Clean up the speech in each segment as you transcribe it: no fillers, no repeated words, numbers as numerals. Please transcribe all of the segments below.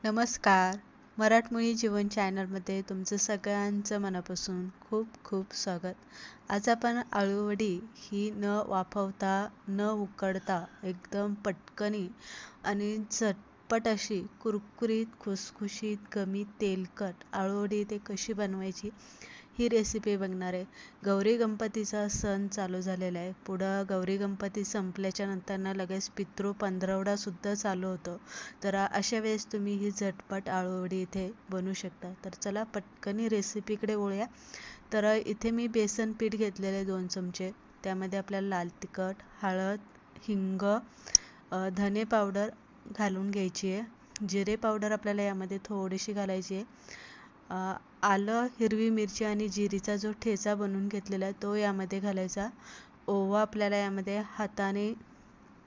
नमस्कार. मराठमोळी जीवन चॅनलमध्ये तुमचं सगळ्यांचं मनापासून खूप खूप स्वागत. आज आपण आळूवडी ही न वाफवता न उकडता एकदम पटकनी आणि झटपट अशी कुरकुरीत खुसखुशीत कमी तेलकट आळूवडी ते कशी बनवायची ही रेसिपी बघणार आहे. गौरी गणपतीचा सण चालू झालेला आहे. पुढं गौरी गणपती संपल्याच्या नंतर लगेच पितृ पंधरवडा सुद्धा चालू होतो. तर अशा वेळेस तुम्ही ही झटपट आळूवडी इथे बनवू शकता. तर चला पटकनी रेसिपीकडे वळूया. तर इथे मी बेसन पीठ घेतलेले 2 चमचे. त्यामध्ये आपल्याला लाल तिखट, हळद, हिंग, धने पावडर घालून घ्यायची आहे. जिरे पावडर आपल्याला यामध्ये थोडीशी घालायची आहे. आलं, हिरवी मिरची आणि जिरीचा जो ठेचा बनवून घेतलेला आहे तो यामध्ये घालायचा. ओवा आपल्याला यामध्ये हाताने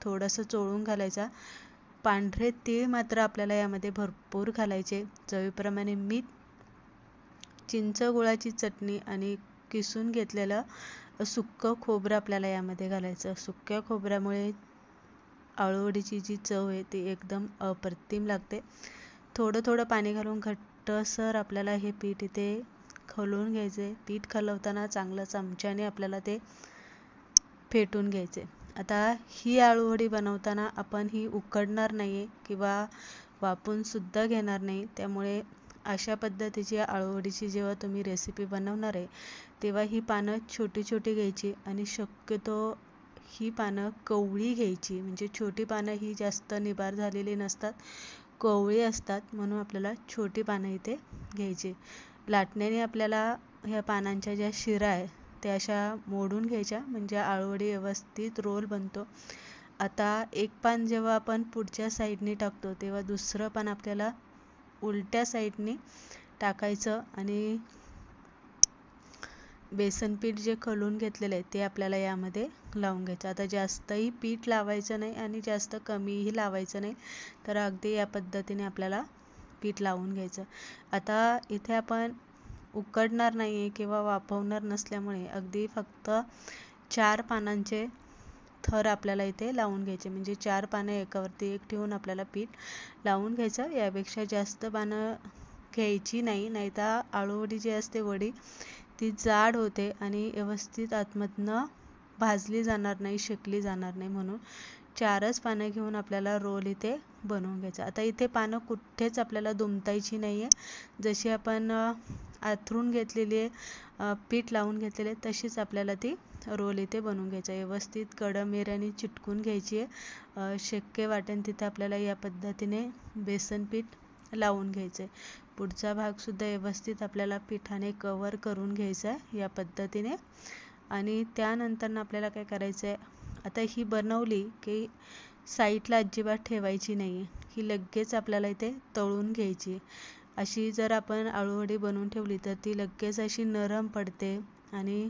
थोडंसं चोळून घालायचा. पांढरे तीळ मात्र आपल्याला यामध्ये भरपूर घालायचे. चवीप्रमाणे मीठ, चिंच गुळाची चटणी आणि किसून घेतलेलं सुक्कं खोबरं आपल्याला यामध्ये घालायचं. सुक्या खोबऱ्यामुळे आळूवडीची जी चव आहे ती एकदम अप्रतिम लागते. थोडं थोडं पाणी घालून घट्टसर आपल्याला हे पीठ इथे खवलून घ्यायचे. पीठ खलवताना चांगलं चमच्याने आपल्याला ते फेटून घ्यायचे. आता ही आळूवडी बनवताना आपण ही उकडणार नाही किंवा वाफवून सुद्धा घेणार नाही. त्यामुळे अशा पद्धतीची आळूवडीची जेव्हा तुम्ही रेसिपी बनवणार आहे तेव्हा ही पानं छोटी छोटी घ्यायची आणि शक्यतो ही पानं कवळी घ्यायची. म्हणजे छोटी पानं ही जास्त निबार झालेली नसतात, कवळी असतात, म्हणून आपल्याला छोटी पानं इथे घ्यायची. लाटण्याने आपल्याला ह्या पानांच्या ज्या शिरा आहे त्या अशा मोडून घ्यायच्या, म्हणजे आळूवडी व्यवस्थित रोल बनतो. आता एक पान जेव्हा आपण पुढच्या साईडने टाकतो तेव्हा दुसरं पान आपल्याला उलट्या साईडने टाकायचं आणि बेसन पीठ जे खलून घेतलेलं आहे ते आपल्याला यामध्ये लावून घ्यायचं. आता जास्तही पीठ लावायचं नाही आणि जास्त कमीही लावायचं नाही. तर अगदी या पद्धतीने आपल्याला पीठ लावून घ्यायचं. आता इथे आपण उकडणार नाही आहे किंवा वाफवणार नसल्यामुळे अगदी फक्त 4 पानांचे थर आपल्याला इथे लावून घ्यायचे. म्हणजे 4 पानं एकावरती एक ठेवून आपल्याला पीठ लावून घ्यायचं. यापेक्षा जास्त पानं घ्यायची नाही, नाहीतर आळूवडी जी असते वडी ती जाड होते आणि व्यवस्थित आतमधनं भाजली जाणार नाही, शेकली जाणार नाही. म्हणून 4च पानं घेऊन आपल्याला रोल इथे बनवून घ्यायचा. आता इथे पानं कुठेच आपल्याला दुमतायची नाही आहे. जशी आपण आथरून घेतलेली आहे, पीठ लावून घेतलेले तशीच आपल्याला ती रोल इथे बनवून घ्यायचा. व्यवस्थित कडमेऱ्याने चिटकून घ्यायची आहे. शक्य वाटेल तिथे आपल्याला या पद्धतीने बेसन पीठ लावून घ्यायचं आहे. पुढचा भागसुद्धा व्यवस्थित आपल्याला पिठाने कवर करून घ्यायचा आहे या पद्धतीने. आणि त्यानंतर आपल्याला काय करायचं आहे, आता ही बनवली की साईडला अजिबात ठेवायची नाही आहे. ही लगेच आपल्याला इथे तळून घ्यायची. अशी जर आपण आळूवडी बनवून ठेवली तर ती लगेच अशी नरम पडते आणि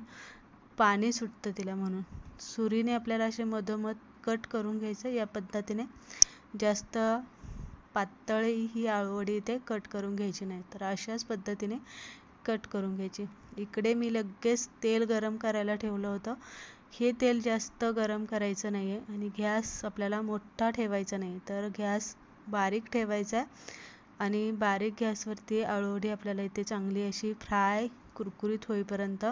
पाणी सुटतं तिला. म्हणून सुरीने आपल्याला असे मधोमध कट करून घ्यायचं या पद्धतीने. जास्त पातळी ही आळूवडी इथे कट करून घ्यायची नाही. तर अशाच पद्धतीने कट करून घ्यायची. इकडे मी लगेच तेल गरम करायला ठेवलं होतं. हे तेल जास्त गरम करायचं नाही आहे आणि गॅस आपल्याला मोठा ठेवायचा नाही, तर गॅस बारीक ठेवायचा आणि बारीक गॅसवरती आळूवडी आपल्याला इथे चांगली अशी फ्राय कुरकुरीत होईपर्यंत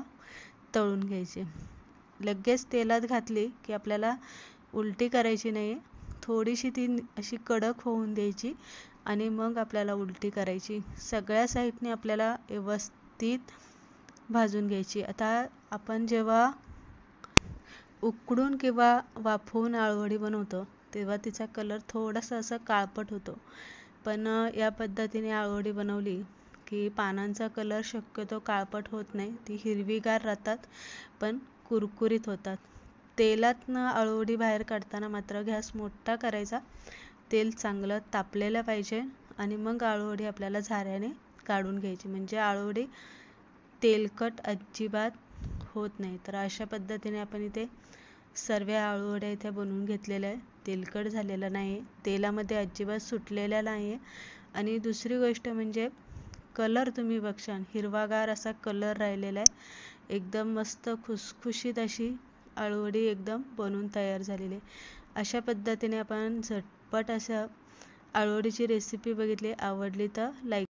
तळून घ्यायची. लगेच तेलात घातली की आपल्याला उलटी करायची नाही आहे. थोडीशी ती अशी कडक होऊन द्यायची आणि मग आपल्याला उलटी करायची. सगळ्या साईडने आपल्याला व्यवस्थित भाजून घ्यायची. आता आपण जेव्हा उकडून किंवा वाफवून आळूवडी बनवतो तेव्हा तिचा कलर थोडासा असा काळपट होतो. पण या पद्धतीने आळूवडी बनवली की पानांचा कलर शक्यतो काळपट होत नाही. ती हिरवीगार राहतात पण कुरकुरीत होतात. तेलातनं आळूवडी बाहेर काढताना मात्र गॅस मोठा करायचा. तेल चांगलं तापलेलं पाहिजे आणि मग आळूवडी आपल्याला झाऱ्याने काढून घ्यायची. म्हणजे आळूवडी तेलकट अजिबात होत नाही. तर अशा पद्धतीने आपण इथे सर्व आळूवड्या इथे बनवून घेतलेल्या आहे. तेलकट झालेलं नाही, तेलामध्ये अजिबात सुटलेल्या नाही आहे. आणि दुसरी गोष्ट म्हणजे कलर तुम्ही बघशाल, हिरवागार असा कलर राहिलेला आहे. एकदम मस्त खुसखुशीत अशी आळूवडी एकदम बनवून तयार झालेली आहे. अशा पद्धतीने आपण झटपट असं आळूवडीची रेसिपी बघितली, आवडली तर लाईक